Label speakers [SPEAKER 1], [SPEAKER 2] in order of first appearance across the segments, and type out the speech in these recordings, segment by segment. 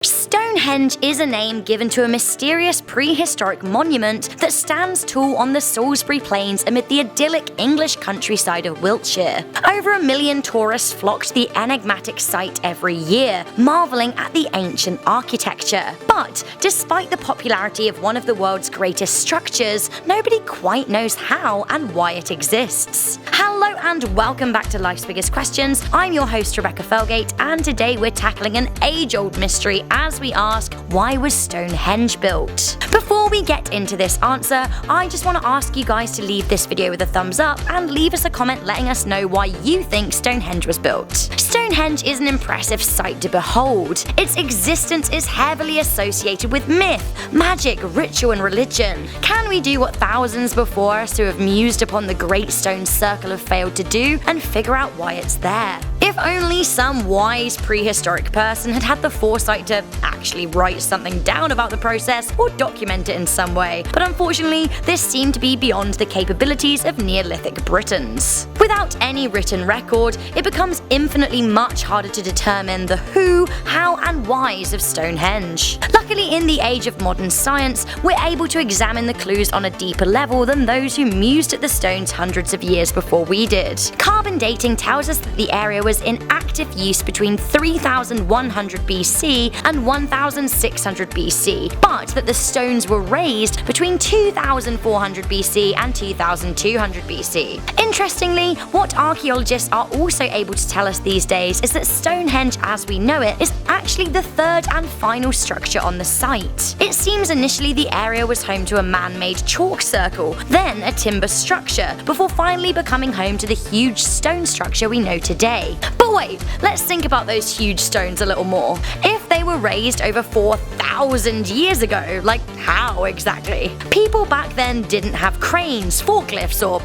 [SPEAKER 1] Stonehenge is a name given to a mysterious prehistoric monument that stands tall on the Salisbury Plains amid the idyllic English countryside of Wiltshire. Over 1 million tourists flock to the enigmatic site every year, marveling at the ancient architecture. But despite the popularity of one of the world's greatest structures, nobody quite knows how and why it exists. Hello and welcome back to Life's Biggest Questions. I'm your host Rebecca Felgate, and today we're tackling an age-old mystery as we ask, why was Stonehenge built? Before we get into this answer, I just want to ask you guys to leave this video with a thumbs up and leave us a comment letting us know why you think Stonehenge was built. Stonehenge is an impressive sight to behold. Its existence is heavily associated with myth, magic, ritual and religion. Can we do what thousands before us who have mused upon the great stone circle have failed to do and figure out why it's there? If only some wise prehistoric person had had the foresight to actually write something down about the process or document it in some way, but unfortunately this seemed to be beyond the capabilities of Neolithic Britons. Without any written record, it becomes infinitely much harder to determine the who, how and whys of Stonehenge. Luckily, in the age of modern science, we're able to examine the clues on a deeper level than those who mused at the stones hundreds of years before we did. Carbon dating tells us that the area was in active use between 3100 BC and 1600 BC, but that the stones were raised between 2400 BC and 2200 BC. Interestingly, what archaeologists are also able to tell us these days is that Stonehenge as we know it is actually the third and final structure on the site. It seems initially the area was home to a man-made chalk circle, then a timber structure, before finally becoming home to the huge stone structure we know today. But wait, let's think about those huge stones a little more. If they were raised over 4,000 years ago, like how exactly? People back then didn't have cranes, forklifts, or,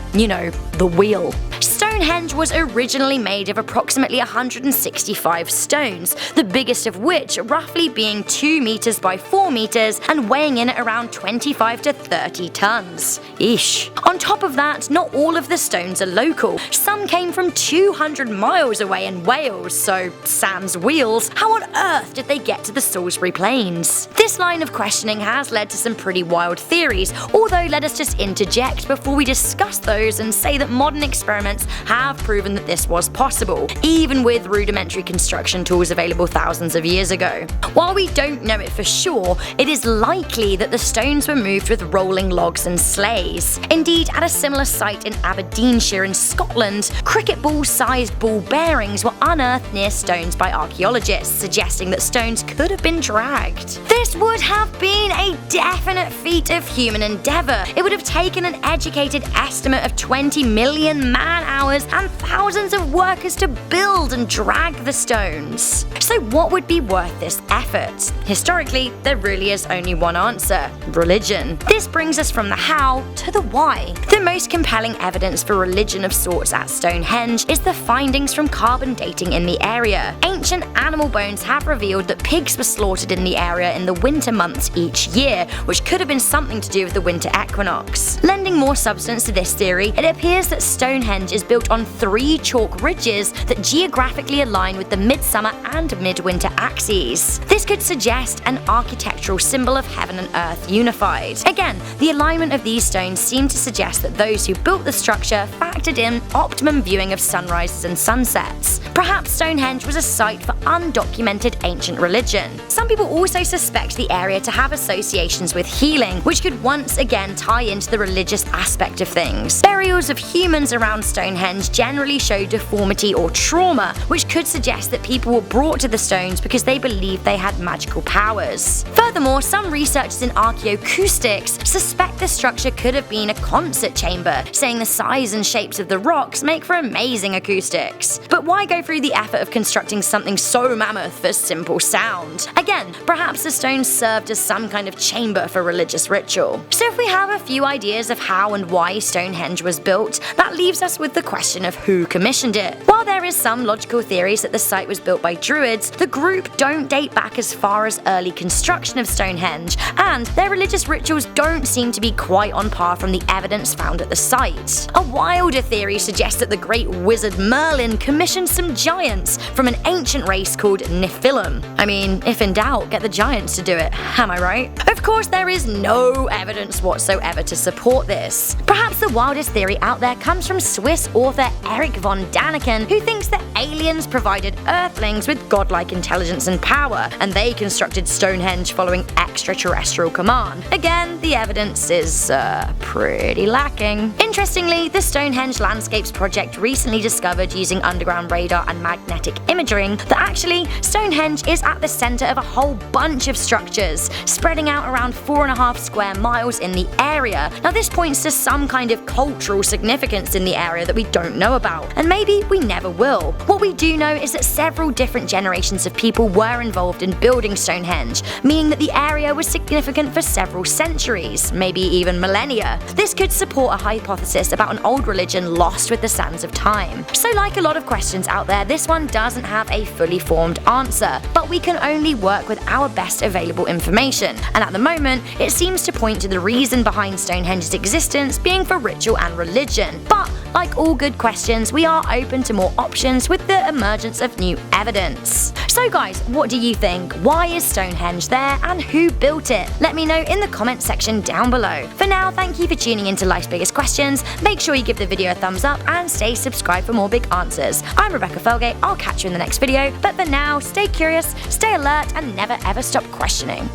[SPEAKER 1] the wheel. Stonehenge was originally made of approximately 165 stones, the biggest of which roughly being 2 meters by 4 meters and weighing in at around 25 to 30 tons. Eesh. On top of that, not all of the stones are local. Some came from 200 miles away in Wales, so sans wheels, how on earth did they get to the Salisbury Plains? This line of questioning has led to some pretty wild theories, although let us just interject before we discuss those and say that modern experiments have proven that this was possible, even with rudimentary construction tools available thousands of years ago. While we don't know it for sure, it is likely that the stones were moved with rolling logs and sleighs. Indeed, at a similar site in Aberdeenshire in Scotland, cricket ball-sized ball bearings were unearthed near stones by archaeologists, suggesting that stones could have been dragged. This would have been a definite feat of human endeavour. It would have taken an educated estimate of 20 million man-hours and thousands of workers to build and drag the stones. So what would be worth this effort? Historically, there really is only one answer: religion. This brings us from the how to the why. The most compelling evidence for religion of sorts at Stonehenge is the findings from carbon dating in the area. Ancient animal bones have revealed that pigs were slaughtered in the area in the winter months each year, which could have been something to do with the winter equinox. Lending more substance to this theory, it appears that Stonehenge is built on 3 chalk ridges that geographically align with the midsummer and midwinter axes. This could suggest an architectural symbol of heaven and earth unified. Again, the alignment of these stones seem to suggest that those who built the structure factored in optimum viewing of sunrises and sunsets. Perhaps Stonehenge was a site for undocumented ancient religion. Some people also suspect the area to have associations with healing, which could once again tie into the religious aspect of things. Burials of humans around Stonehenge generally show deformity or trauma, which could suggest that people were brought to the stones because they believed they had magical powers. Furthermore, some researchers in archaeoacoustics suspect the structure could have been a concert chamber, saying the size and shapes of the rocks make for amazing acoustics. But why go through the effort of constructing something so mammoth for simple sound? Again, perhaps the stones served as some kind of chamber for religious ritual. So if we have a few ideas of how and why Stonehenge was built, that leaves us with the question question of who commissioned it. While there is some logical theories that the site was built by Druids, the group don't date back as far as early construction of Stonehenge, and their religious rituals don't seem to be quite on par from the evidence found at the site. A wilder theory suggests that the great wizard Merlin commissioned some giants from an ancient race called Nephilim. I mean, if in doubt, get the giants to do it, am I right? Of course, there is no evidence whatsoever to support this. Perhaps the wildest theory out there comes from Swiss author Erich von Daniken, who thinks that aliens provided Earthlings with godlike intelligence and power, and they constructed Stonehenge following extraterrestrial command. Again, the evidence is pretty lacking. Interestingly, the Stonehenge Landscapes project recently discovered using underground radar and magnetic imaging that actually Stonehenge is at the center of a whole bunch of structures, spreading out around 4.5 square miles in the area. Now this points to some kind of cultural significance in the area that we don't know about, and maybe we never will. What we do know is that several different generations of people were involved in building Stonehenge, meaning that the area was significant for several centuries, maybe even millennia. This could support a hypothesis about an old religion lost with the sands of time. So like a lot of questions out there, this one doesn't have a fully formed answer, but we can only work with our best available information, and at the moment, it seems to point to the reason behind Stonehenge's existence being for ritual and religion. But like all good questions, we are open to more options with the emergence of new evidence. So guys, what do you think? Why is Stonehenge there, and who built it? Let me know in the comments section down below. For now, thank you for tuning into Life's Biggest Questions. Make sure you give the video a thumbs up and stay subscribed for more big answers. I'm Rebecca Felgate, I'll catch you in the next video, but for now, stay curious, stay alert, and never ever stop questioning.